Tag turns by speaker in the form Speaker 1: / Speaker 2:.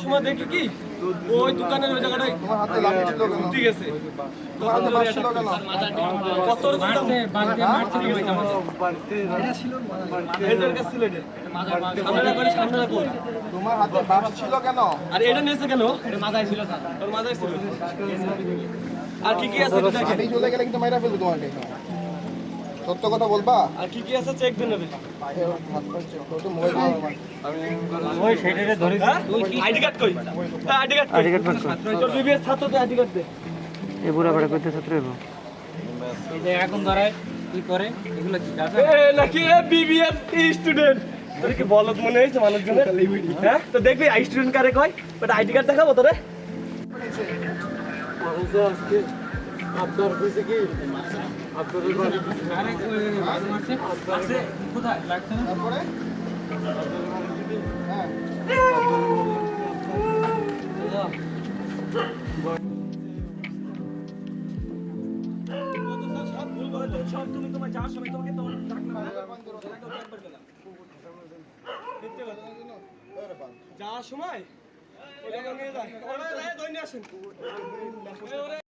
Speaker 1: সময় দেখি কি ওই দোকানের ওই জায়গাটায়
Speaker 2: তোমার হাতে লাঠি ছিল কেন?
Speaker 1: ঠিক আছে
Speaker 2: তোমার হাতে বাঁশ ছিল কেন?
Speaker 1: কত সামনে রাখো
Speaker 2: তোমার হাতে বাঁশ ছিল কেন?
Speaker 1: আর এটা নিয়েছে কেন? মাথায় ছিল স্যার, ওর মাথায় ছিল। আর কি কি আছে একটু দেখেন।
Speaker 2: আমি চলে গেলে কিন্তু মাইরা ফেলবো তোমাকে। সত্য কথা বলবা?
Speaker 1: আর কি কি আছে চেক দিন নেবে।
Speaker 2: হাত পা চেক করো তো, মোবাইল নাও আমার।
Speaker 3: ওই সেটারে ধরে
Speaker 1: আইডি কার্ড কই? ID card
Speaker 3: ID card pass
Speaker 1: তোর বিবিএস ছাত্র তো আইডি কার্ড দে।
Speaker 3: এই বুড়া বড় করতে ছাত্র হইব এই যে এখন ধরায় কি করে এগুলো কি জানা
Speaker 1: এ নাকি বিবিএস স্টুডেন্ট তোর কি বলত মনে হইছে মানুষজনের? হ্যাঁ তো দেখবি আই স্টুডেন্ট কারে কয় বাট আইডি কার্ড দেখাবো তোরে। আজকে আপনার কইছে কি আপনাদের বাড়ি
Speaker 3: আরে মারছে আছে কোথায় লাগছে না
Speaker 2: তারপরে হ্যাঁ
Speaker 1: সব তুমি তোমার যাওয়ার সময় তোমাকে তো যাওয়ার সময় ওটা নিয়ে যায় ওরা ধরে নিয়ে আসেন।